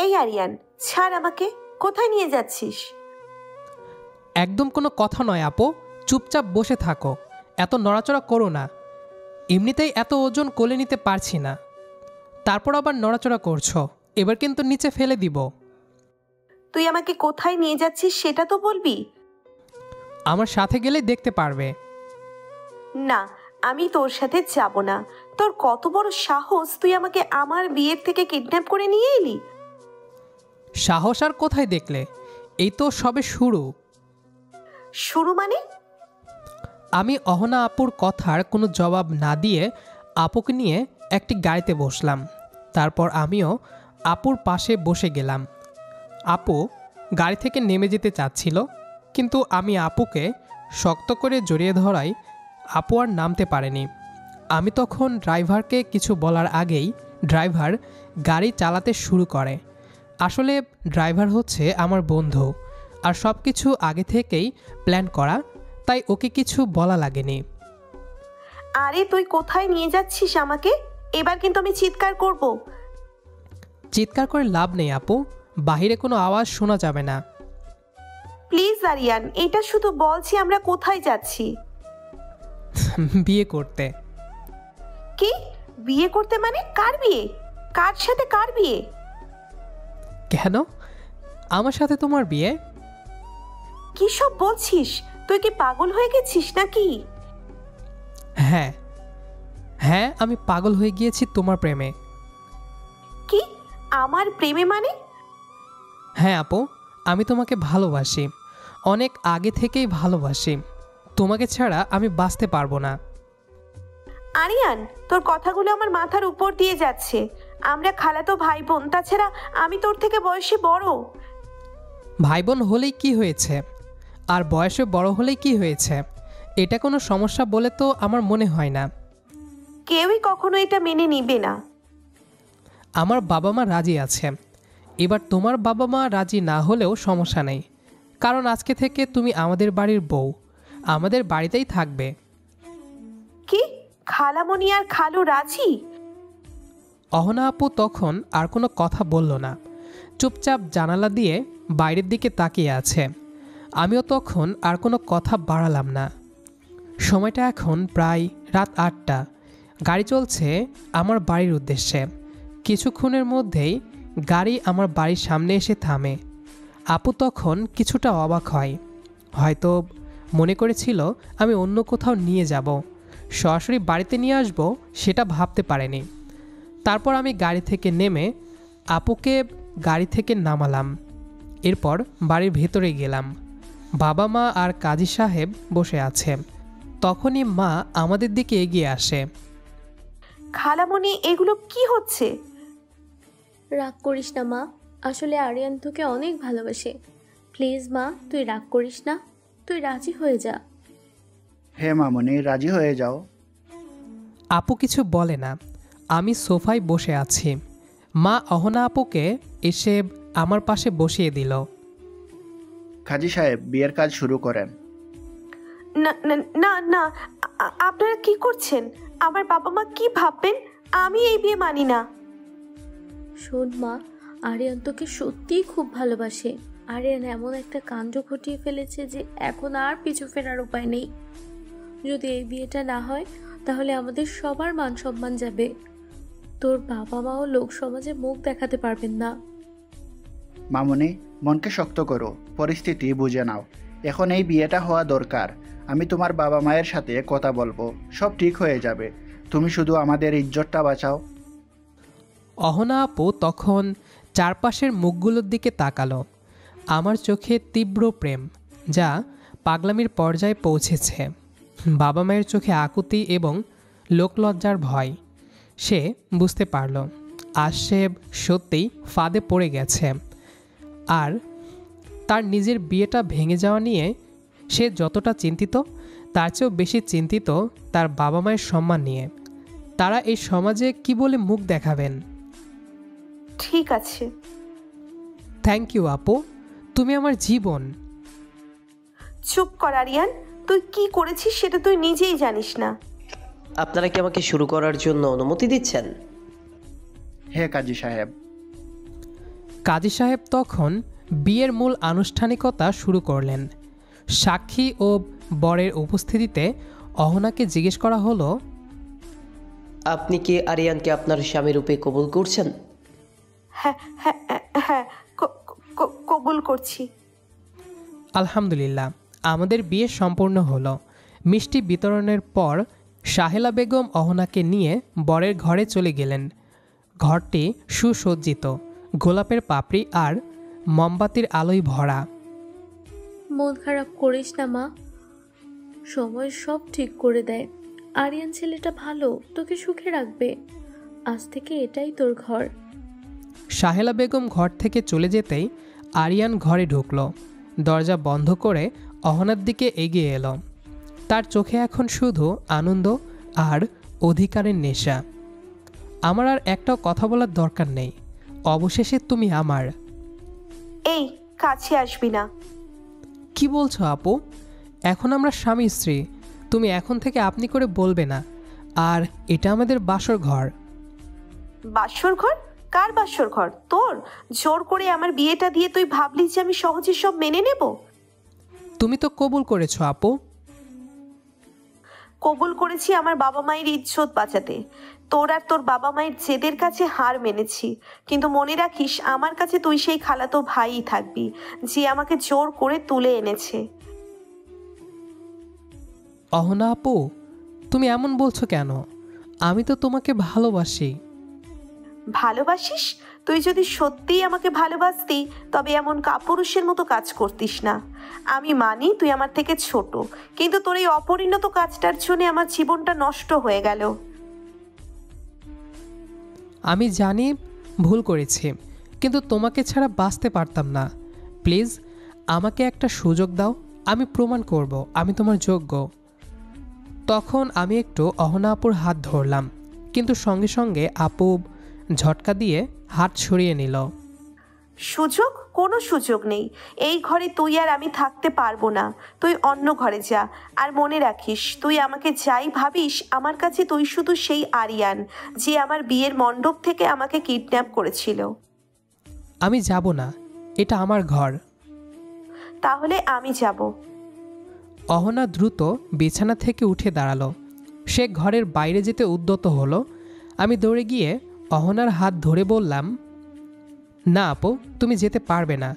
এই আরিয়ান, ছাড় আমাকে। কোথায় নিয়ে যাচ্ছিস? একদম কোনো কথা নয় আপু, চুপচাপ বসে থাকো, এত নড়াচড়া করো না। এমনিতেই এত ওজন কোলে নিতে পারছি না, তারপর আবার নড়াচড়া করছো, এবার কিন্তু নিচে ফেলে দিব। তুই আমাকে কোথায় নিয়ে যাচ্ছিস সেটা তো বলবি। আমার সাথে গেলে দেখতে পারবে। না, আমি তোর সাথে যাব না। তোর কত বড় সাহস, তুই আমাকে আমার বিয়ের থেকে কিডন্যাপ করে নিয়ে এলি? সাহস আর কোথায় দেখলে, এই তো সবে শুরু। শুরু মানে? আমি অহনা আপুর কথার কোনো জবাব না দিয়ে আপুকে নিয়ে একটি গাড়িতে বসলাম। তারপর আমিও আপুর পাশে বসে গেলাম। আপু গাড়ি থেকে নেমে যেতে চাচ্ছিল, কিন্তু আমি আপুকে শক্ত করে জড়িয়ে ধরাই আপু আর নামতে পারেনি। আমি তখন ড্রাইভারকে কিছু বলার আগেই ড্রাইভার গাড়ি চালাতে শুরু করে। আসলে ড্রাইভার হচ্ছে আমার বন্ধু, আর সব কিছু আগে থেকেই প্ল্যান করা, তাই ওকে কিছু বলা লাগেনি। আরে তুই কোথায় নিয়ে যাচ্ছিস আমাকে? এবার কিন্তু আমি চিৎকার করব। চিৎকার করে লাভ নেই আপু, বাহিরে কোনো আওয়াজ শোনা যাবে না। প্লিজ আরিয়ান, এটা শুধু বলছি আমরা কোথায় যাচ্ছি। বিয়ে করতে। কি? বিয়ে করতে মানে? কার বিয়ে? কার সাথে কার বিয়ে? কেন, আমার সাথে তোমার বিয়ে? কি সব বলছিস? তুই কি পাগল হয়ে গেছিস নাকি? হ্যাঁ হ্যাঁ, আমি পাগল হয়ে গিয়েছি তোমার প্রেমে। কি? আমার প্রেমে মানে? হ্যাঁ আপু, আমি তোমাকে ভালোবাসি, অনেক আগে থেকেই ভালোবাসি। তোমাকে ছাড়া আমি বাঁচতে পারবো না। আরিয়ান, তোর কথাগুলো আমার মাথার উপর দিয়ে যাচ্ছে। আমরা খালাতো ভাই বোন, তাছাড়া আমি তোর থেকে বয়সে বড়। ভাই বোন হলেই কি হয়েছে, আর বয়সে বড় হলেই কি হয়েছে, এটা কোনো সমস্যা বলে তো আমার মনে হয় না। কেউই কখনো এটা মেনে নিবে না। আমার বাবা মা রাজি আছে, এবার তোমার বাবা মা রাজি না হলেও সমস্যা নেই, কারণ আজকে থেকে তুমি আমাদের বাড়ির বউ, আমাদের বাড়িতেই থাকবে। কি? খালামণি আর খালু রাজি? অহনা আপু তখন আর কোনো কথা বলল না, চুপচাপ জানালা দিয়ে বাইরের দিকে তাকিয়ে আছে। আমিও তখন আর কোনো কথা বাড়ালাম না। সময়টা এখন প্রায় রাত 8টা। গাড়ি চলছে আমার বাড়ির উদ্দেশ্যে। কিছুক্ষণের মধ্যেই গাড়ি আমার বাড়ির সামনে এসে থামে। আপু তখন কিছুটা অবাক হয়, হয়তো মনে করেছিল আমি অন্য কোথাও নিয়ে যাব, সরাসরি বাড়িতে নিয়ে আসবো সেটা ভাবতে পারেনি। তারপর আমি গাড়ি থেকে নেমে আপুকে গাড়ি থেকে নামালাম। এরপর বাড়ির ভেতরে গেলাম। বাবা মা আর কাজী সাহেব বসে আছে। তখনই মা আমাদের দিকে এগিয়ে আসে। খালামণি, এগুলো কি হচ্ছে? রাগ করিস না মা, আসলে আরিয়ান তোকে অনেক ভালোবাসে। প্লিজ মা, তুই রাগ করিস না, তুই রাজি হয়ে যা। হে মামনি, রাজি হয়ে যাও। আপু কিছু বলে না। আমি সোফায় বসে আছি। মা অহনা আপুকে এসে আমার পাশে বসিয়ে দিল। কাজী সাহেব, বিয়ের কাজ শুরু করেন। না না না না, আপনারা কি করছেন? আমার বাবা মা কি ভাববেন? আমি এই বিয়ে মানি না। শোন মা, আরিয়ান তোকে সত্যিই খুব ভালোবাসে। আরিয়ান এমন একটা কাণ্ড ঘটিয়ে ফেলেছে যে এখন আর পিছু ফেরার উপায় নেই। যদি এই বিয়েটা না হয় তাহলে আমাদের সবার মান সম্মান যাবে। তোর বাবা মাও লোক সমাজে মুখ দেখাতে পারবেন না। মামনি, মনকে শক্ত করো, পরিস্থিতি বুঝে নাও। এখন এই বিয়েটা হওয়া দরকার। আমি তোমার বাবা মায়ের সাথে কথা বলবো, সব ঠিক হয়ে যাবে। তুমি শুধু আমাদের ইজ্জতটা বাঁচাও। অহনা আপু তখন চারপাশের মুখগুলোর দিকে তাকালো। আমার চোখে তীব্র প্রেম, যা পাগলামির পর্যায়ে পৌঁছেছে। বাবা মায়ের চোখে আকুতি এবং লোকলজ্জার ভয়। সে বুঝতে পারল আজ সে সত্যিই ফাঁদে পড়ে গেছে। আর তার নিজের বিয়েটা ভেঙে যাওয়া নিয়ে সে যতটা চিন্তিত, তার চেয়েও বেশি চিন্তিত তার বাবা মায়ের সম্মান নিয়ে। তারা এই সমাজে কি বলে মুখ দেখাবেন। ঠিক আছে। থ্যাংক ইউ আপু, তুমি আমার জীবন। চুপ কর আরিয়ান, তুই কি করেছিস সেটা তুই নিজেই জানিস না। আপনারা কি আমাকে শুরু করার জন্য অনুমতি দিচ্ছেন? হে কাজী সাহেব। কাজী সাহেব তখন বিয়ের মূল আনুষ্ঠানিকতা শুরু করলেন। সাক্ষী ও বরের উপস্থিতিতে অহনাকে জিজ্ঞেস করা হলো, আপনি কি আরিয়ানকে আপনার স্বামী রূপে কবুল করছেন? হ্যাঁ হ্যাঁ হ্যাঁ, কবুল করছি। আলহামদুলিল্লাহ, আমাদের বিয়ে সম্পূর্ণ হলো। মিষ্টি বিতরণের পর সাহেলা বেগম অহনাকে নিয়ে বরের ঘরে চলে গেলেন। ঘরটি সুসজ্জিত, গোলাপের পাপড়ি আর মোমবাতির আলোয় ভরা। মন খারাপ করিস না মা, সময় সব ঠিক করে দেয়। আরিয়ান ছেলেটা ভালো, তোকে সুখে রাখবে। আজ থেকে এটাই তোর ঘর। সাহেলা বেগম ঘর থেকে চলে যেতেই আরিয়ান ঘরে ঢুকল। দরজা বন্ধ করে অহনার দিকে এগিয়ে এলো। তার চোখে এখন শুধু আনন্দ আর অধিকারের নেশা। আমার আর একটাও কথা বলার দরকার নেই, অবশেষে তুমি আমার। এই, কাছে আসবি না। কি বলছো আপু? এখন আমরা স্বামী স্ত্রী, তুমি এখন থেকে আপনি করে বলবে না। আর এটা আমাদের বাসর ঘর। বাসর ঘর? কার বাসর ঘর? তোর? জোর করে আমার বিয়েটা দিয়ে তুই ভাবলি যে আমি সহজে সব মেনে নেব? তুমি তো কবুল করেছো আপু। কবুল করেছি আমার বাবা মায়ের ইজ্জত বাঁচাতে। তোর আর তোর বাবা মায়ের জেদের কাছে হার মেনেছি। কিন্তু মনে রাখিস, আমার কাছে তুই সেই খালাতো ভাইই থাকবি যে আমাকে জোর করে তুলে এনেছে। অহনা আপু, তুমি এমন বলছো কেন? আমি তো তোমাকে ভালোবাসি। ভালোবাসিস? তুই যদি সত্যিই আমাকে ভালোবাসতি তবে এমন কাপুরুষের মতো কাজ করতিস না। আমি মানি তুই আমার থেকে ছোট, কিন্তু তোর এই অপরিণত কাজটার জন্য আমার জীবনটা নষ্ট হয়ে গেল। আমি জানি ভুল করেছি, কিন্তু তোমাকে ছাড়া বাঁচতে পারতাম না। প্লিজ আমাকে একটা সুযোগ দাও, আমি প্রমাণ করব আমি তোমার যোগ্য। তখন আমি একটু অহনা আপুর হাত ধরলাম, কিন্তু সঙ্গে সঙ্গে আপু ঝটকা দিয়ে হাত সরিয়ে নিল। সুযোগ? কোনো সুযোগ নেই। এই ঘরে তুই আর আমি থাকতে পারবো না। তুই অন্য ঘরে যা। আর মনে রাখিস, তুই আমাকে যাই ভাবিস, আমার কাছে তুই শুধু সেই আরিয়ান যে আমার বিয়ের মণ্ডপ থেকে আমাকে কিডন্যাপ করেছিল। আমি যাব না, এটা আমার ঘর। তাহলে আমি যাব। অহনা দ্রুত বিছানা থেকে উঠে দাঁড়ালো। সে ঘরের বাইরে যেতে উদ্যত হলো। আমি দৌড়ে গিয়ে অহনার হাত ধরে বললাম, না আপু, তুমি যেতে পারবে না।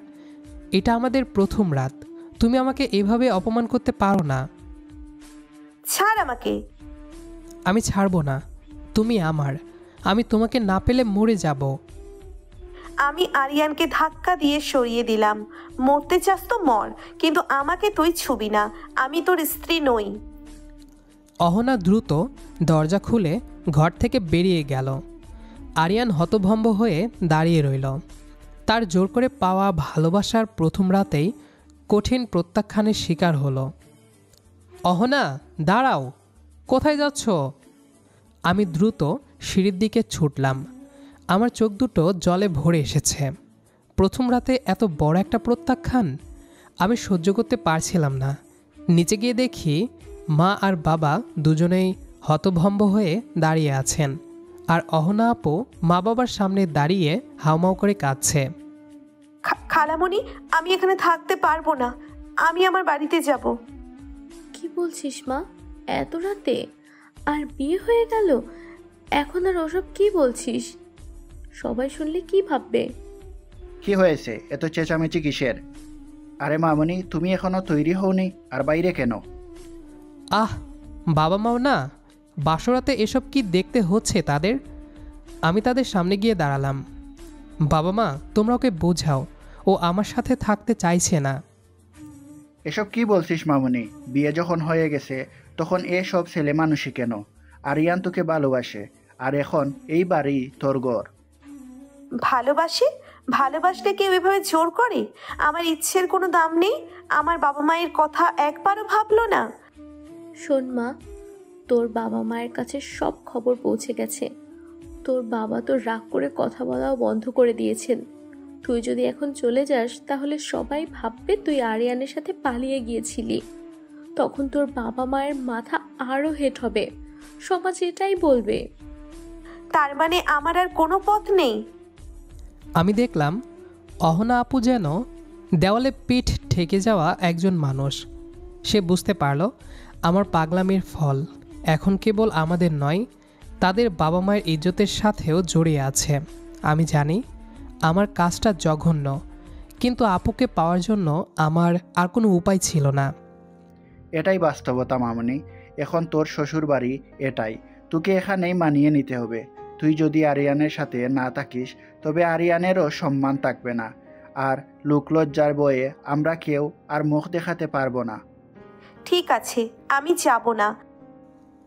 এটা আমাদের প্রথম রাত, তুমি আমাকে এভাবে অপমান করতে পারো না। ছাড় আমাকে। আমি ছাড়বো না, তুমি আমার। আমি তোমাকে না পেলে মরে যাব। আমি আরিয়ানকে ধাক্কা দিয়ে সরিয়ে দিলাম। মরতে চাস তো মর, কিন্তু আমাকে তুই ছুবি না। আমি তোর স্ত্রী নই। অহনা দ্রুত দরজা খুলে ঘর থেকে বেরিয়ে গেল। আরিয়ান হতভম্ব হয়ে দাঁড়িয়ে রইল। তার জোর করে পাওয়া ভালোবাসার প্রথম রাতেই কঠিন প্রত্যাখ্যানের শিকার হলো। অহনা, দাঁড়াও, কোথায় যাচ্ছ? আমি দ্রুত সিঁড়ির দিকে ছুটলাম। আমার চোখ দুটো জলে ভরে এসেছে। প্রথম রাতে এত বড় একটা প্রত্যাখ্যান আমি সহ্য করতে পারছিলাম না। নিচে গিয়ে দেখি মা আর বাবা দুজনেই হতভম্ব হয়ে দাঁড়িয়ে আছেন, আর অহনা আপু মা বাবার সামনে দাঁড়িয়ে হাউমাউ করে কাঁদছে। খালামণি, আমি এখানে থাকতে পারবো না। আমি আমার বাড়িতে যাব। কি বলছিস মা? এত রাতে? আর বিয়ে হয়ে গেল? এখন আর ওসব কি বলছিস? সবাই শুনলে কি ভাববে? কি হয়েছে? এত চেঁচামেচি কিসের? আরে মামনি, তুমি এখনো তৈরি হওনি, আর বাইরে কেন? আহ, বাবা মাও না, বাসরাতে এসব কি দেখতে হচ্ছে তাদের? আমি তাদের সামনে গিয়ে দাঁড়ালাম। বাবা মা, তোমরা ওকে বোঝাও, ও আমার সাথে থাকতে চাইছে না। এসব কি বলছিস মামনি? বিয়ে যখন হয়ে গেছে তখন এসব ছেলে মানুষই কেন? আরিয়ান তোকে ভালোবাসে, আর এখন এই বাড়ি তোর ঘর। ভালোবাসে? ভালোবাসলে কেউ এভাবে জোর করে? আমার ইচ্ছের কোনো দাম নেই? আমার বাবা মায়ের কথা একবারও ভাবলো না? শোন মা, তোর বাবা মায়ের কাছে সব খবর পৌঁছে গেছে। তোর বাবা তোর রাগ করে কথা বলাও বন্ধ করে দিয়েছেন। তুই যদি এখন চলে যাস তাহলে সবাই ভাববে তুই আরিয়ানের সাথে পালিয়ে গিয়েছিলি। তখন তোর বাবা মায়ের মাথা আরও হেট হবে। সমাজ এটাই বলবে। তার মানে আমার আর কোনো পথ নেই? আমি দেখলাম অহনা আপু যেন দেওয়ালে পিঠ ঠেকে যাওয়া একজন মানুষ। সে বুঝতে পারল আমার পাগলামির ফল এখন কেবল আমাদের নয়, তাদের বাবা মায়ের ইজ্জতের সাথেও জড়িয়ে আছে। আমি জানি আমার কাজটা জঘন্য, কিন্তু আপুকে পাওয়ার জন্য আমার আর কোনো উপায় ছিল না। এটাই বাস্তবতা মামনি। এখন তোর শ্বশুর বাড়ি এটাই, তোকে এখানেই মানিয়ে নিতে হবে। তুই যদি আরিয়ানের সাথে না থাকিস তবে আরিয়ানেরও সম্মান থাকবে না, আর লোকলজ্জার বয়ে আমরা কেউ আর মুখ দেখাতে পারবো না। ঠিক আছে, আমি যাব না।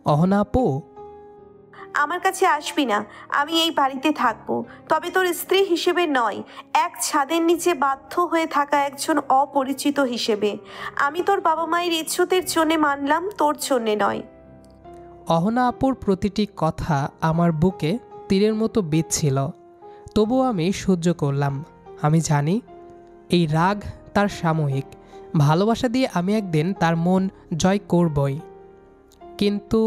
অহনা আপু, আমার কাছে আসবি না। আমি এই বাড়িতে থাকবো, তবে তোর স্ত্রী হিসেবে নয়, এক ছাদের নিচে বাধ্য হয়ে থাকা একজন অপরিচিত হিসেবে। আমি তোর বাবা মায়ের ইজ্জতের জন্যে মানলাম, তোর জন্যে নয়। অহনা আপুর প্রতিটি কথা আমার বুকে তীরের মতো বিঁধছিল, তবুও আমি সহ্য করলাম। আমি জানি এই রাগ তার সাময়িক, ভালোবাসা দিয়ে আমি একদিন তার মন জয় করবই। কিন্তু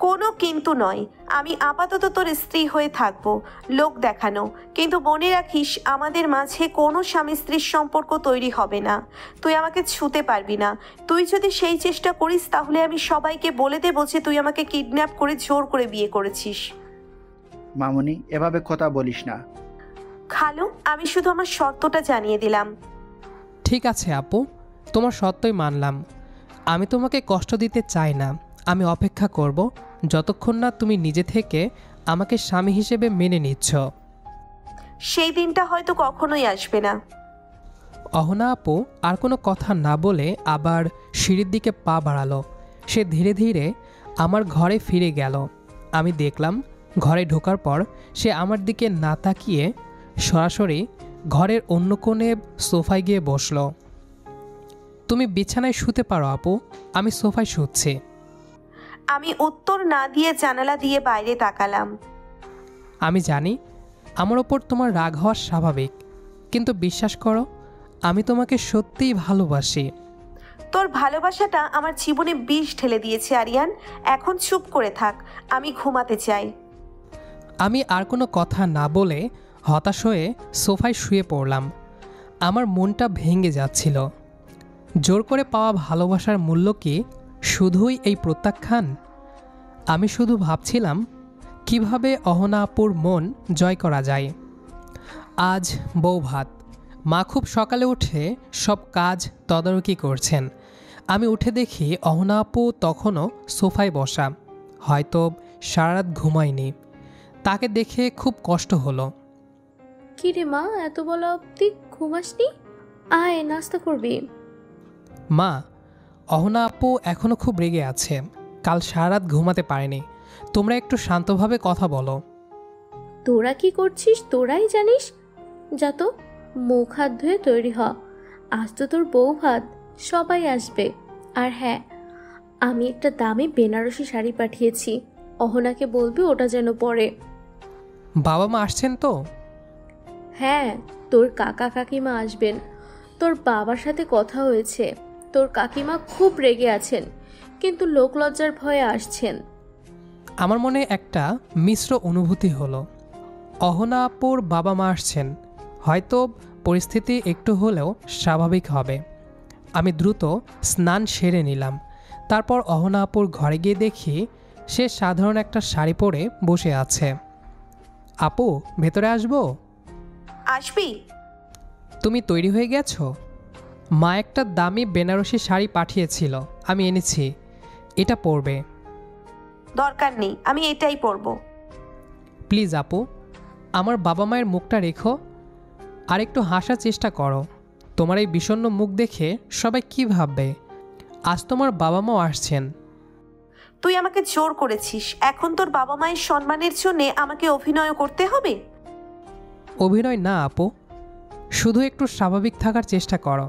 কোনো কিন্তু নয়, আমি আপাতত তোর স্ত্রী হয়ে থাকবো, লোক দেখানো। কিন্তু মনে রাখিস, আমাদের মাঝে কোনো স্বামী স্ত্রীর সম্পর্ক তৈরি হবে না। তুই আমাকে ছুতে পারবি না। তুই যদি সেই চেষ্টা করিস তাহলে আমি সবাইকে বলে দেবো যে তুই আমাকে কিডন্যাপ করে জোর করে বিয়ে করেছিস। মামনি, এভাবে কথা বলিস না। খালু, আমি শুধু আমার শর্তটা জানিয়ে দিলাম। ঠিক আছে আপু, তোমার সত্যই মানলাম। আমি তোমাকে কষ্ট দিতে চাই না। আমি অপেক্ষা করব যতক্ষণ না তুমি নিজে থেকে আমাকে স্বামী হিসেবে মেনে নিচ্ছ। সেই দিনটা হয়তো কখনোই আসবে না। অহনা আপু আর কোনো কথা না বলে আবার সিঁড়ির দিকে পা বাড়ালো। সে ধীরে ধীরে আমার ঘরে ফিরে গেল। আমি দেখলাম ঘরে ঢোকার পর সে আমার দিকে না তাকিয়ে সরাসরি ঘরের অন্য কোণে সোফায় গিয়ে বসলো। তুমি বিছানায় শুতে পারো আপু, আমি সোফায় শুচ্ছি। আমি উত্তর না দিয়ে জানালা দিয়ে বাইরে তাকালাম। আমি জানি আমার ওপর তোমার রাগ হওয়া স্বাভাবিক, কিন্তু বিশ্বাস করো আমি তোমাকে সত্যিই ভালোবাসি। তোর ভালোবাসাটা আমার জীবনে বিষ ঢেলে দিয়েছে আরিয়ান। এখন চুপ করে থাক, আমি ঘুমাতে চাই। আমি আর কোনো কথা না বলে হতাশ হয়ে সোফায় শুয়ে পড়লাম। আমার মনটা ভেঙে যাচ্ছিল। জোর করে পাওয়া ভালোবাসার মূল্য কি শুধুই এই প্রত্যাখ্যান? আমি শুধু ভাবছিলাম কিভাবে অহনা আপুর মন জয় করা যায়। আজ বউ ভাত, মা খুব সকালে উঠে সব কাজ তদারকি করছেন। আমি উঠে দেখি অহনা আপু তখনও সোফায় বসা, হয়তো সারা রাত ঘুমায়নি। তাকে দেখে খুব কষ্ট হলো। কি রে মা, এত বলা অব্দি ঘুমাসনি? আয়, নাস্তা করবি। মা, অহনা আপু এখনও খুব রেগে আছে, কাল সারা রাত ঘুমাতে পারেনি। তোমরা একটু শান্তভাবে কথা বলো। তোরা কি করছিস তোরাই জানিস। যা তো, মুখ হাত ধুয়ে তৈরি হ। আজ তো তোর বউ ভাত, সবাই আসবে। আর হ্যাঁ, আমি একটা দামি বেনারসি শাড়ি পাঠিয়েছি, অহনাকে বলবি ওটা যেন পরে। বাবা মা আসছেন তো? হ্যাঁ, তোর কাকা কাকিমা আসবেন। তোর বাবার সাথে কথা হয়েছে, তোর কাকিমা খুব রেগে আছেন, কিন্তু লোকলজ্জার ভয়ে আসছেন। আমার মনে একটা মিশ্র অনুভূতি হলো। অহনা আপুর বাবা মা আসছেন, হয়তো পরিস্থিতি একটু হলেও স্বাভাবিক হবে। আমি দ্রুত স্নান সেরে নিলাম। তারপর অহনা আপুর ঘরে গিয়ে দেখি সে সাধারণ একটা শাড়ি পরে বসে আছে। আপু, ভেতরে আসবো? আসবি? তুমি তৈরি হয়ে গেছো? মা একটা দামি বেনারসি শাড়ি পাঠিয়েছিল, আমি এনেছি, এটা পরবে। দরকার নেই, আমি এটাই পরবো। প্লিজ আপু, আমার বাবা মায়ের মুখটা রেখো, আর একটু হাসার চেষ্টা করো। তোমার এই বিষণ্ণ মুখ দেখে সবাই কি ভাববে? আজ তোমার বাবা মাও আসছেন। তুই আমাকে জোর করেছিস, এখন তোর বাবা মায়ের সম্মানের জন্য আমাকে অভিনয় করতে হবে? অভিনয় না আপু, শুধু একটু স্বাভাবিক থাকার চেষ্টা করো।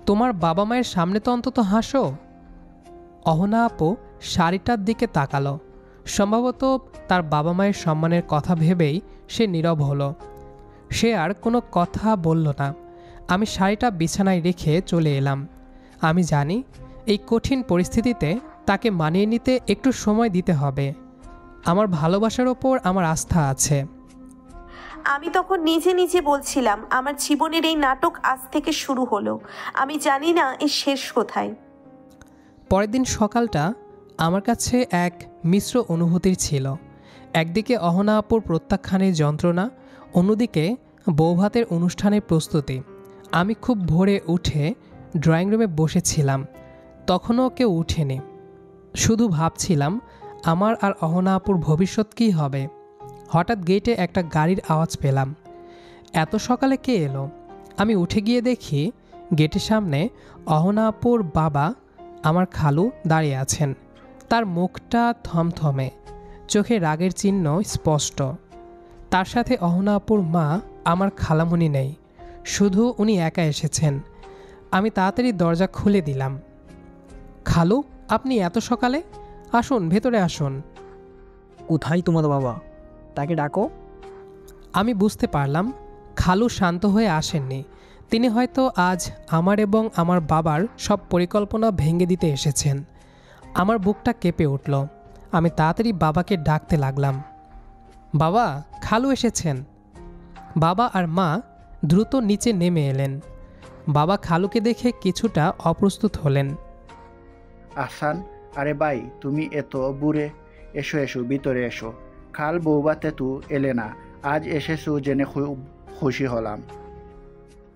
তোমার বাবা মায়ের সামনে তো অন্তত হাসো। অহনা আপু শাড়িটার দিকে তাকালো। সম্ভবত তার বাবা মায়ের সম্মানের কথা ভেবেই সে নীরব হলো। সে আর কোনো কথা বলল না। আমি শাড়িটা বিছানায় রেখে চলে এলাম। আমি জানি এই কঠিন পরিস্থিতিতে তাকে মানিয়ে নিতে একটু সময় দিতে হবে। আমার ভালোবাসার ওপর আমার আস্থা আছে। আমি তখন নিজে নিজে বলছিলাম আমার জীবনের এই নাটক আজ থেকে শুরু হলো, আমি জানি না এর শেষ কোথায়। পরের দিন সকালটা আমার কাছে এক মিশ্র অনুভূতির ছিল। একদিকে অহনা আপুর প্রত্যাখ্যানের যন্ত্রণা, অন্যদিকে বৌভাতের অনুষ্ঠানের প্রস্তুতি। আমি খুব ভোরে উঠে ড্রয়িং রুমে বসেছিলাম, তখনও কেউ উঠেনি। শুধু ভাবছিলাম আমার আর অহনা আপুর ভবিষ্যৎ কী হবে। হঠাৎ গেটে একটা গাড়ির আওয়াজ পেলাম। এত সকালে কে এলো? আমি উঠে গিয়ে দেখি গেটের সামনে অহনা আপুর বাবা, আমার খালু, দাঁড়িয়ে আছেন। তার মুখটা থমথমে, চোখে রাগের চিহ্ন স্পষ্ট। তার সাথে অহনা আপুর মা, আমার খালামণি নেই, শুধু উনি একা এসেছেন। আমি তাড়াতাড়ি দরজা খুলে দিলাম। খালু, আপনি এত সকালে? আসুন, ভেতরে আসুন। কোথায় তোমার বাবা? তাকে ডাকো। আমি বুঝতে পারলাম খালু শান্ত হয়ে আসেননি। তিনি হয়তো আজ আমার এবং আমার বাবার সব পরিকল্পনা ভেঙে দিতে এসেছেন। আমার বুকটা কেঁপে উঠল। আমি তাড়াতাড়ি বাবাকে ডাকতে লাগলাম। বাবা, খালু এসেছেন। বাবা আর মা দ্রুত নিচে নেমে এলেন। বাবা খালুকে দেখে কিছুটা অপ্রস্তুত হলেন। আহসান, আরে ভাই, তুমি এত বুড়ে, এসো এসো, ভিতরে এসো। কাল বৌভাতে তু এলে না, আজ এসেছো জেনে খুব খুশি হলাম।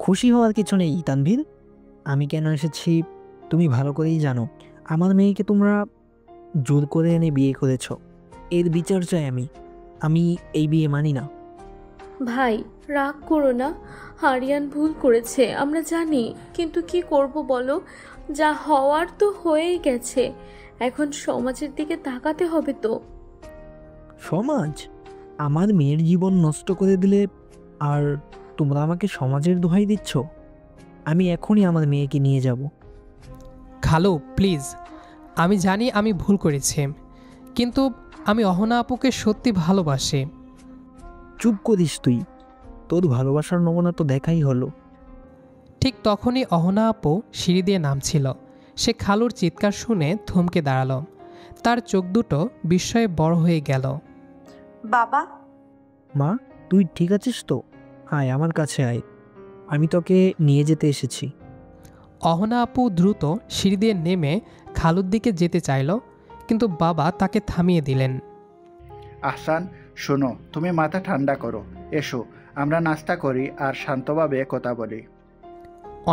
খুশি হওয়ার কিছু নেই তানভীর। আমি কেন এসেছি তুমি ভালো করেই জানো। আমার মেয়েকে তোমরা জোর করে এনে বিয়ে করেছ, এর বিচার চাই আমি। আমি এই বিয়ে মানি না। ভাই, রাগ করো না। আরিয়ান ভুল করেছে আমরা জানি, কিন্তু কি করব বলো? যা হওয়ার তো হয়েই গেছে, এখন সমাজের দিকে তাকাতে হবে তো। সমাজ? আমার মেয়ের জীবন নষ্ট করে দিলে আর তোমরা আমাকে সমাজের দোহাই দিচ্ছ? আমি এখনই আমার মেয়েকে নিয়ে যাব। খালু প্লিজ, আমি জানি আমি ভুল করেছি, কিন্তু আমি অহনা আপুকে সত্যি ভালোবাসি। চুপ করিস তুই, তোর ভালোবাসার নমুনা তো দেখাই হলো। ঠিক তখনই অহনা আপু সিঁড়ি দিয়ে নামছিল। সে খালুর চিৎকার শুনে থমকে দাঁড়ালো। তার চোখ দুটো বিস্ময়ে বড় হয়ে গেল। বাবা, মা, তুই ঠিক আছিস তো? আয় আমার কাছে আয়, আমি তোকে নিয়ে যেতে এসেছি। অহনা আপু দ্রুত সিঁড়ি দিয়ে নেমে খালুর দিকে যেতে চাইল, কিন্তু বাবা তাকে থামিয়ে দিলেন। আহসান, শোনো, তুমি মাথা ঠান্ডা করো, এসো আমরা নাস্তা করি আর শান্তভাবে কথা বলি।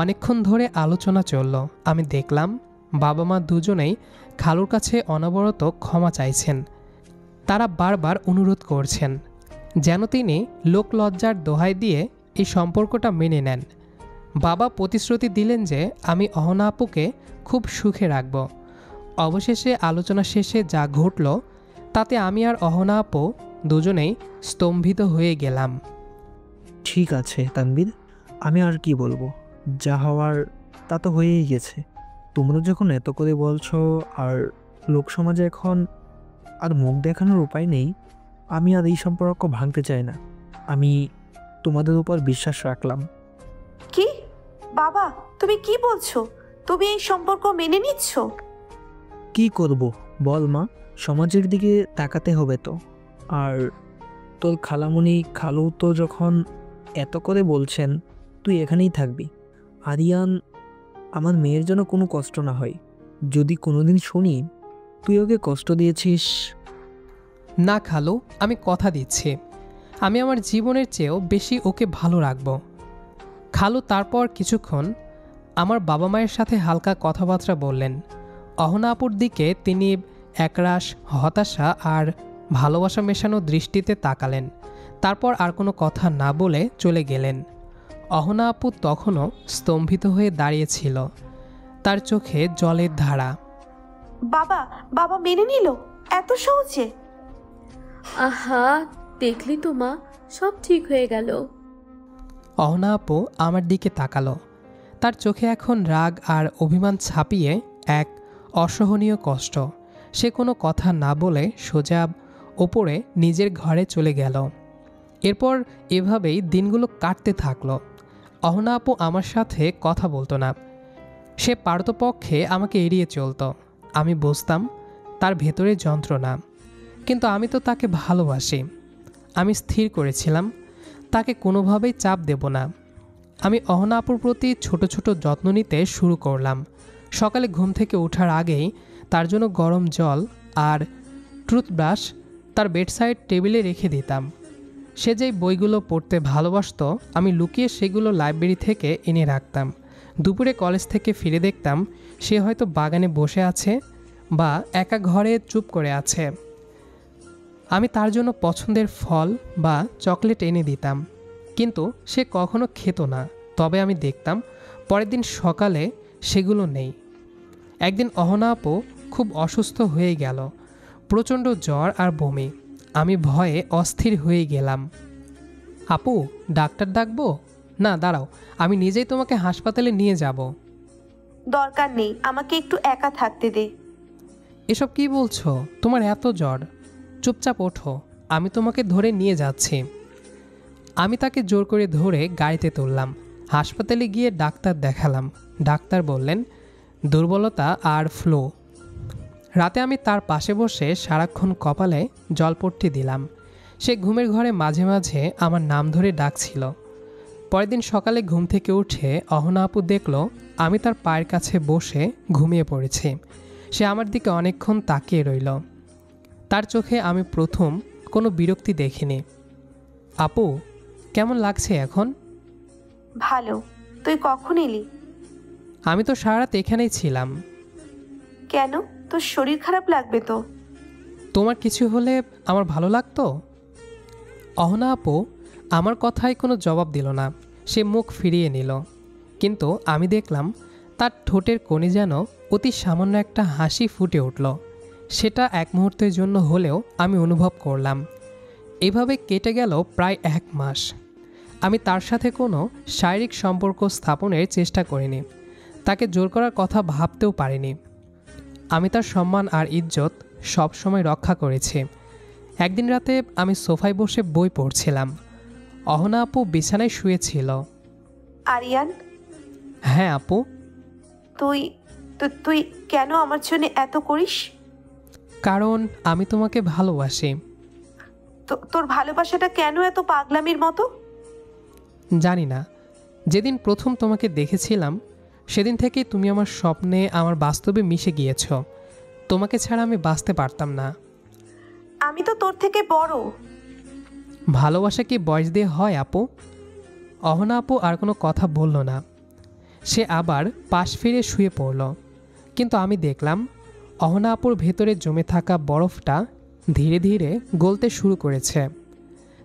অনেকক্ষণ ধরে আলোচনা চলল। আমি দেখলাম বাবা মা দুজনেই খালুর কাছে অনবরত ক্ষমা চাইছেন। তারা বারবার অনুরোধ করছেন যেন তিনি লোকলজ্জার দোহাই দিয়ে এই সম্পর্কটা মেনে নেন। বাবা প্রতিশ্রুতি দিলেন যে আমি অহনা আপুকে খুব সুখে রাখব। অবশেষে আলোচনা শেষে যা ঘটল তাতে আমি আর অহনা আপু দুজনেই স্তম্ভিত হয়ে গেলাম। ঠিক আছে তানভীর, আমি আর কি বলবো, যা হওয়ার তা তো হয়েই গেছে। তোমরা যখন এত করে বলছো আর লোকসমাজে এখন আর মুখ দেখানোর উপায় নেই, আমি আর এই সম্পর্ক ভাঙতে চাই না। আমি তোমাদের উপর বিশ্বাস রাখলাম। কি? বাবা, তুমি কি বলছো? তুমি এই সম্পর্ক মেনে নিচ্ছ? কি করব বল মা, সমাজের দিকে তাকাতে হবে তো। আর তোর খালামণি খালু তো যখন এত করে বলছেন, তুই এখানেই থাকবি। আরিয়ান, আমার মেয়ের যেন কোনো কষ্ট না হয়। যদি কোনোদিন শুনি তুই ওকে কষ্ট দিয়েছিস। না খালু, আমি কথা দিচ্ছি আমি আমার জীবনের চেয়েও বেশি ওকে ভালো রাখব। খালু তারপর কিছুক্ষণ আমার বাবা মায়ের সাথে হালকা কথাবার্তা বললেন। অহনা আপুর দিকে তিনি একরাশ হতাশা আর ভালোবাসা মেশানো দৃষ্টিতে তাকালেন। তারপর আর কোনো কথা না বলে চলে গেলেন। অহনা আপু তখনও স্তম্ভিত হয়ে দাঁড়িয়েছিল, তার চোখে জলের ধারা। বাবা, বাবা মেনে নিল এত সহজে? আহা, দেখলি তো মা, সব ঠিক হয়ে গেল। অহনা আপু আমার দিকে তাকালো। তার চোখে এখন রাগ আর অভিমান ছাপিয়ে এক অসহনীয় কষ্ট। সে কোনো কথা না বলে সোজা ওপরে নিজের ঘরে চলে গেল। এরপর এভাবেই দিনগুলো কাটতে থাকলো। অহনা আপু আমার সাথে কথা বলতো না। সে পারতপক্ষে আমাকে এড়িয়ে চলতো। আমি বুঝতাম তার ভেতরে যন্ত্রণা, কিন্তু আমি তো তাকে ভালোবাসি। আমি স্থির করেছিলাম তাকে কোনোভাবেই চাপ দেব না। আমি অহনা আপুর প্রতি ছোট ছোট যত্ন নিতে শুরু করলাম। সকালে ঘুম থেকে ওঠার আগেই তার জন্য গরম জল আর টুথব্রাশ তার বেডসাইড টেবিলে রেখে দিতাম। সে যেই বইগুলো পড়তে ভালোবাসতো আমি লুকিয়ে সেগুলো লাইব্রেরি থেকে এনে রাখতাম। দুপুরে কলেজ থেকে ফিরে দেখতাম সে হয়তো বাগানে বসে আছে বা একা ঘরে চুপ করে আছে। আমি তার জন্য পছন্দের ফল বা চকলেট এনে দিতাম, কিন্তু সে কখনো খেত না। তবে আমি দেখতাম পরের দিন সকালে সেগুলো নেই। একদিন অহনা আপু খুব অসুস্থ হয়ে গেল, প্রচণ্ড জ্বর আর বমি। আমি ভয়ে অস্থির হয়ে গেলাম। আপু, ডাক্তার ডাকবো? না, দাঁড়াও, আমি নিজেই তোমাকে হাসপাতালে নিয়ে যাব। দরকার নেই, আমাকে একটু একা থাকতে দে। এসব কি বলছো? তোমার এত জ্বর। চুপচাপ ওঠো, আমি তোমাকে ধরে নিয়ে যাচ্ছি। আমি তাকে জোর করে ধরে গাড়িতে তুললাম। হাসপাতালে গিয়ে ডাক্তার দেখালাম। ডাক্তার বললেন দুর্বলতা আর ফ্লু। রাতে আমি তার পাশে বসে সারাক্ষণ কপালে জলপট্টি দিলাম। সে ঘুমের ঘরে মাঝে মাঝে আমার নাম ধরে ডাকছিল। পরের দিন সকালে ঘুম থেকে উঠে অহনা আপু দেখল আমি তার পায়ের কাছে বসে ঘুমিয়ে পড়েছি। সে আমার দিকে অনেকক্ষণ তাকিয়ে রইল। তার চোখে আমি প্রথম কোনো বিরক্তি দেখিনি। আপু, কেমন লাগছে এখন? ভালো। তুই কখন এলি? আমি তো সারা রাত এখানেই ছিলাম। কেন, তোর শরীর খারাপ লাগবে তো? তোমার কিছু হলে আমার ভালো লাগতো? অহনা আপু আমার কথায় কোনো জবাব দিল না। সে মুখ ফিরিয়ে নিল। কিন্তু আমি দেখলাম তার ঠোঁটের কোণে যেন অতি সামান্য একটা হাসি ফুটে উঠল। সেটা এক মুহূর্তের জন্য হলেও আমি অনুভব করলাম। এভাবে কেটে গেল প্রায় 1 মাস। আমি তার সাথে কোনো শারীরিক সম্পর্ক স্থাপনের চেষ্টা করিনি। তাকে জোর করার কথা ভাবতেও পারিনি। আমি তার সম্মান আর ইজ্জত সব সময় রক্ষা করেছি। একদিন রাতে আমি সোফায় বসে বই পড়ছিলাম। অহনা আপু বিছানায় শুয়েছিল। আরিয়ান, হ্যাঁ আপু। তুই তুই কেন আমার জন্য এত করিস? কারণ আমি তোমাকে ভালোবাসি। তোর ভালোবাসাটা কেন এত পাগলামির মতো? জানি না, যেদিন প্রথম তোমাকে দেখেছিলাম সেদিন থেকেই তুমি আমার স্বপ্নে, আমার বাস্তবে মিশে গিয়েছ। তোমাকে ছাড়া আমি বাঁচতে পারতাম না। আমি তো তোর থেকে বড়। ভালোবাসা কি বয়স দিয়ে হয় আপু? অহনা আপু আর কোনো কথা বলল না। সে আবার পাশ ফিরে শুয়ে পড়ল। কিন্তু আমি দেখলাম অহনা আপুর ভেতরে জমে থাকা বরফটা ধীরে ধীরে গলতে শুরু করেছে।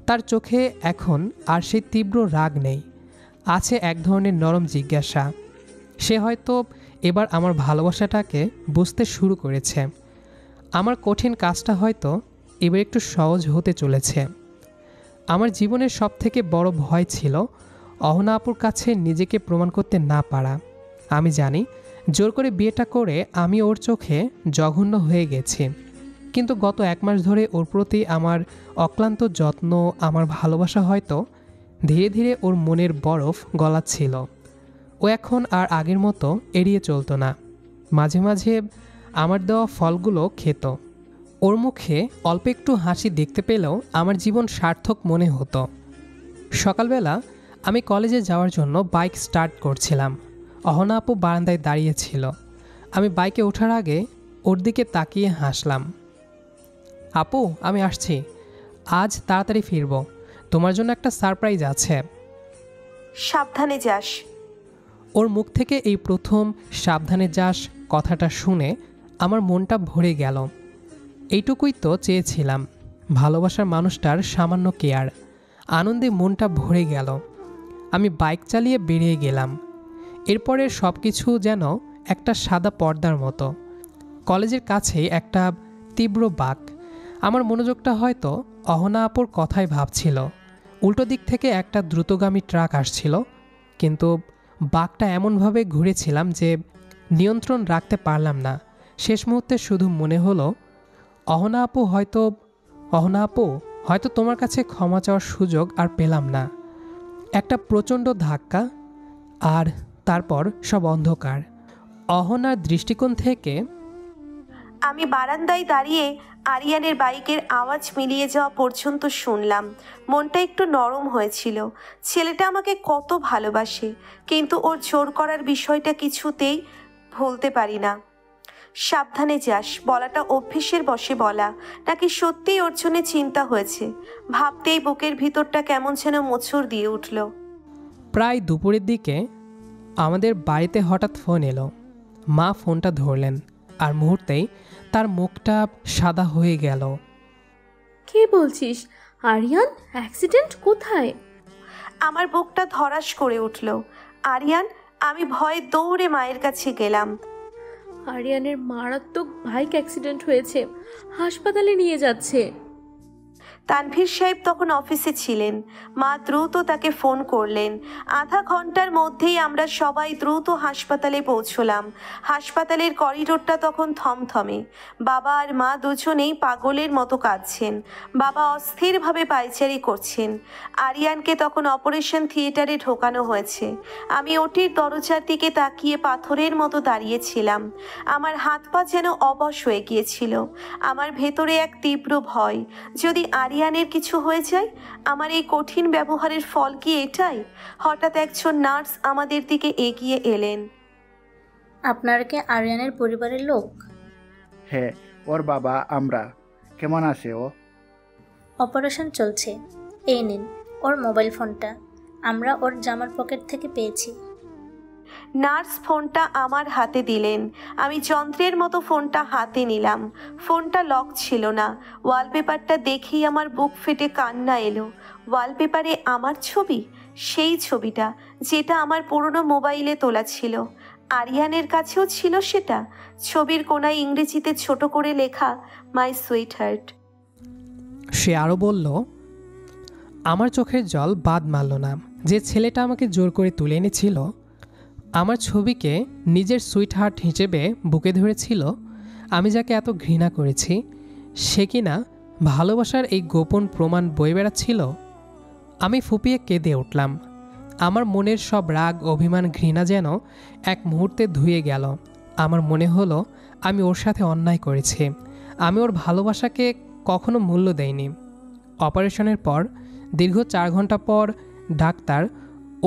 তার চোখে এখন আর সেই তীব্র রাগ নেই, আছে এক ধরনের নরম জিজ্ঞাসা। সে হয়তো এবার আমার ভালোবাসাটাকে বুঝতে শুরু করেছে। আমার কঠিন কাজটা হয়তো এবার একটু সহজ হতে চলেছে। আমার জীবনের সবথেকে বড় ভয় ছিল অহনা আপুর কাছে নিজেকে প্রমাণ করতে না পারা। আমি জানি জোর করে বিয়েটা করে আমি ওর চোখে জঘন্য হয়ে গেছি, কিন্তু গত 1 মাস ধরে ওর প্রতি আমার অক্লান্ত যত্ন, আমার ভালোবাসা হয়তো ধীরে ধীরে ওর মনের বরফ গলাচ্ছিল। ও এখন আর আগের মতো এড়িয়ে চলতো না। মাঝে মাঝে আমার দেওয়া ফলগুলো খেত। ওর মুখে অল্প একটু হাসি দেখতে পেলেও আমার জীবন সার্থক মনে হতো। সকালবেলা আমি কলেজে যাওয়ার জন্য বাইক স্টার্ট করছিলাম। অহনা আপু বারান্দায় দাঁড়িয়েছিল। আমি বাইকে ওঠার আগে ওর দিকে তাকিয়ে হাসলাম। আপু, আমি আসছি। আজ তাড়াতাড়ি ফিরব। তোমার জন্য একটা সারপ্রাইজ আছে। সাবধানে যাস। ওর মুখ থেকে এই প্রথম সাবধানে যাস কথাটা শুনে আমার মনটা ভরে গেল। এইটুকুই তো চেয়েছিলাম, ভালোবাসার মানুষটার সামান্য কেয়ার। আনন্দে মনটা ভরে গেল। আমি বাইক চালিয়ে বেরিয়ে গেলাম। এরপরের সব কিছু যেন একটা সাদা পর্দার মতো। কলেজের কাছেই একটা তীব্র বাঁক। আমার মনোযোগটা হয়তো অহনা আপুর কথাই ভাবছিল। উল্টো দিক থেকে একটা দ্রুতগামী ট্রাক আসছিল, কিন্তু বাঁকটা এমনভাবে ঘুরেছিলাম যে নিয়ন্ত্রণ রাখতে পারলাম না। শেষ মুহূর্তে শুধু মনে হলো অহনা আপু হয়তো তোমার কাছে ক্ষমা চাওয়ার সুযোগ আর পেলাম না। একটা প্রচণ্ড ধাক্কা, আর তারপর সব অন্ধকার। অহনার দৃষ্টিকোণ থেকে আমি বারান্দায় দাঁড়িয়ে আরিয়ানের বাইকের আওয়াজ মিলিয়ে যাওয়া পর্যন্ত শুনলাম। মনটা একটু নরম হয়েছিল। ছেলেটা আমাকে কত ভালোবাসে, কিন্তু ওর জোর করার বিষয়টা কিছুতেই ভুলতে পারি না। সাবধানে যাস বলাটা অভ্যেসের বশে বলা, নাকি সত্যিই ওর জন্য চিন্তা হয়েছে? ভাবতেই বুকের ভিতরটা কেমন যেন মোচড় দিয়ে উঠল। প্রায় দুপুরের দিকে আমাদের বাড়িতে হঠাৎ ফোন এলো। মা ফোনটা ধরলেন, আর মুহূর্তেই তার মুখটা সাদা হয়ে গেল। কে বলছিস? আরিয়ান অ্যাক্সিডেন্ট কোথায়? আমার বুকটা ধরাস করে উঠল। আরিয়ান! আমি ভয়ে দৌড়ে মায়ের কাছে গেলাম। আরিয়ানের মারাত্মক বাইক অ্যাক্সিডেন্ট হয়েছে, হাসপাতালে নিয়ে যাচ্ছে। তানভীর সাহেব তখন অফিসে ছিলেন। মা দ্রুত তাকে ফোন করলেন। আধা ঘন্টার মধ্যেই আমরা সবাই দ্রুত হাসপাতালে পৌঁছলাম। হাসপাতালের করিডোরটা তখন থমথমে। বাবা আর মা দুজনেই পাগলের মতো কাঁদছেন। বাবা অস্থিরভাবে পায়চারি করছেন। আরিয়ানকে তখন অপারেশন থিয়েটারে ঢোকানো হয়েছে। আমি ওটির দরজার দিকে তাকিয়ে পাথরের মতো দাঁড়িয়েছিলাম। আমার হাত পা যেন অবশ হয়ে গিয়েছিল। আমার ভেতরে এক তীব্র ভয়, যদি আরিয়ানের কিছু হয়ে যায়। আমার এই কঠিন ব্যবহারের ফল কি এটাই? হঠাৎ একজন নার্স আমাদের দিকে এগিয়ে এলেন। আপনারা কি আরিয়ানের পরিবারের লোক? হ্যাঁ, ওর বাবা আমরা। কেমন আছে ও? অপারেশন চলছে। এই নিন ওর মোবাইল ফোনটা, আমরা ওর জামার পকেট থেকে পেয়েছি। নার্স ফোনটা আমার হাতে দিলেন। আমি যন্ত্রের মতো ফোনটা হাতে নিলাম। ফোনটা লক ছিল না। ওয়ালপেপারটা দেখেই আমার বুক ফেটে কান্না এলো। ওয়ালপেপারে আমার ছবি, সেই ছবিটা যেটা আমার পুরনো মোবাইলে তোলা ছিল। আরিয়ানের কাছেও ছিল সেটা। ছবির কোনায় ইংরেজিতে ছোট করে লেখা, মাই সুইট হার্ট। সে আরও বলল, আমার চোখের জল বাদ মারল না। যে ছেলেটা আমাকে জোর করে তুলে এনেছিল, আমার ছবিকে নিজের সুইট হার্ট হিসেবে বুকে ধরেছিল, আমি যাকে এত ঘৃণা করেছি, সে কিনা ভালোবাসার এই গোপন প্রমাণ বয়ে বেড়াচ্ছিল। আমি ফুপিয়ে কেঁদে উঠলাম। আমার মনের সব রাগ, অভিমান, ঘৃণা যেন এক মুহূর্তে ধুয়ে গেল। আমার মনে হলো আমি ওর সাথে অন্যায় করেছি। আমি ওর ভালোবাসাকে কখনো মূল্য দেইনি। অপারেশনের পর দীর্ঘ 4 ঘন্টা পর ডাক্তার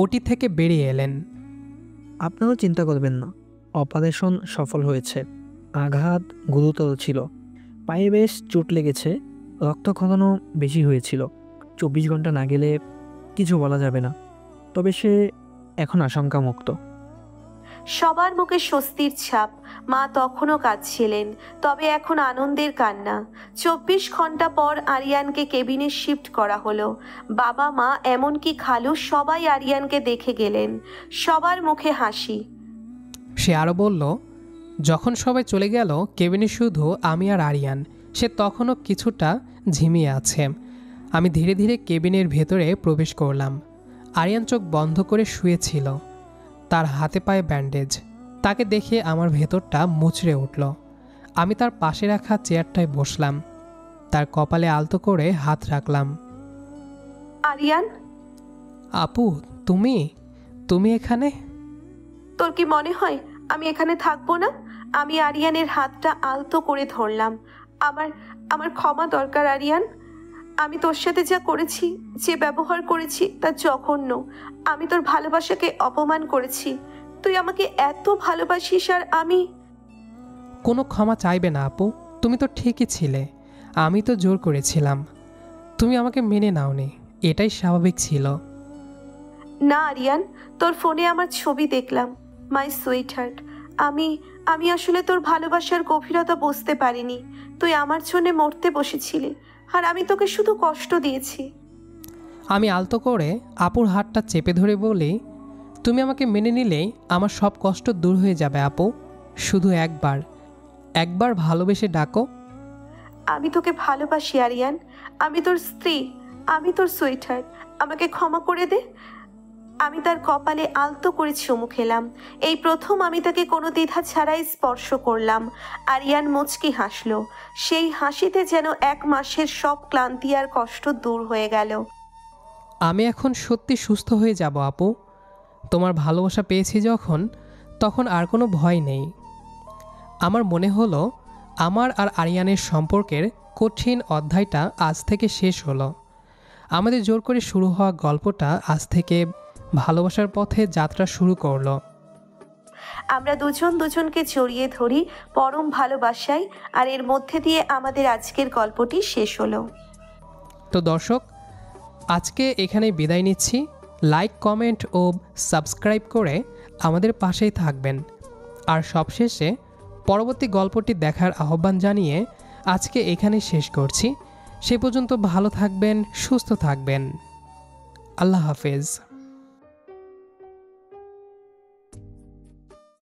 ওটি থেকে বেরিয়ে এলেন। আপনারও চিন্তা করবেন না, অপারেশন সফল হয়েছে। আঘাত গুরুতর ছিল, পায়ে বেশ চোট লেগেছে, রক্তক্ষরণও বেশি হয়েছিল। 24 ঘন্টা না গেলে কিছু বলা যাবে না, তবে সে এখন আশঙ্কামুক্ত। সবার মুখে স্বস্তির ছাপ। মা তখনও কাঁদছিলেন, তবে এখন আনন্দের কান্না। 24 ঘন্টা পর আরিয়ানকে কেবিনে শিফট করা হলো। বাবা, মা, এমনকি খালু সবাই আরিয়ানকে দেখে গেলেন। সবার মুখে হাসি। সে আরও বলল, যখন সবাই চলে গেল কেবিনে শুধু আমি আর আরিয়ান। সে তখনও কিছুটা ঝিমিয়ে আছে। আমি ধীরে ধীরে কেবিনের ভেতরে প্রবেশ করলাম। আরিয়ান চোখ বন্ধ করে শুয়েছিল, তার হাতে পায়ে ব্যান্ডেজ। তাকে দেখে আমার ভেতরটা মুচড়ে উঠল। আমি তার পাশে রাখা চেয়ারটায় বসলাম, তার কপালে আলতো করে হাত রাখলাম। আরিয়ান! আপু, তুমি তুমি এখানে? তোর কি মনে হয় আমি এখানে থাকবো না? আমি আরিয়ানের হাতটা আলতো করে ধরলাম। আমার ক্ষমা দরকার আরিয়ান। আমি তোর সাথে যা করেছি, যে ব্যবহার করেছি, তা জঘন্য। আমি তোর ভালোবাসাকে অপমান করেছি। তুই আমাকে এত ভালোবাসিস আর আমি... কোনো ক্ষমা চাইবে না আপু, তুমি তো ঠিকই ছিলে। আমি তো জোর করেছিলাম, তুমি আমাকে মেনে নাওনি, এটাই স্বাভাবিক ছিল। না আরিয়ান, তোর ফোনে আমার ছবি দেখলাম, মাই সুইট হার্ট। আমি আসলে তোর ভালোবাসার গভীরতা বুঝতে পারিনি। তুই আমার জন্য মরতে বসেছিলি, আর আমি তোকে শুধু কষ্ট দিয়েছি। আমি আলতো করে আপুর হাতটা চেপে ধরে বলি, তুমি আমাকে মেনে নিলেই আমার সব কষ্ট দূর হয়ে যাবে আপু। শুধু একবার ভালোবেসে ডাকো। আমি তোকে ভালোবাসি আরিয়ান। আমি তোর স্ত্রী, আমি তোর সুইট হার্ট। আমাকে ক্ষমা করে দে। আমি তার কপালে আলতো করে চুমু খেলাম। এই প্রথম আমি তাকে কোনো দ্বিধা ছাড়াই স্পর্শ করলাম। আরিয়ান মুচকি হাসল। সেই হাসিতে যেন 1 মাসের সব ক্লান্তি আর কষ্ট দূর হয়ে গেল। আমি এখন সত্যি সুস্থ হয়ে যাব আপু। তোমার ভালোবাসা পেয়েছি যখন, তখন আর কোনো ভয় নেই। আমার মনে হলো আমার আর আরিয়ানের সম্পর্কের কঠিন অধ্যায়টা আজ থেকে শেষ হলো। আমাদের জোর করে শুরু হওয়া গল্পটা আজ থেকে ভালোবাসার পথে যাত্রা শুরু করলো। আমরা দুজন দুজনকে জড়িয়ে ধরি পরম ভালোবাসায়, আর এর মধ্যে দিয়ে আমাদের আজকের গল্পটি শেষ হলো। তো দর্শক, আজকে এখানেই বিদায় নিচ্ছি। লাইক, কমেন্ট ও সাবস্ক্রাইব করে আমাদের পাশেই থাকবেন। আর সবশেষে পরবর্তী গল্পটি দেখার আহ্বান জানিয়ে আজকে এখানেই শেষ করছি। সে পর্যন্ত ভালো থাকবেন, সুস্থ থাকবেন। আল্লাহ হাফেজ।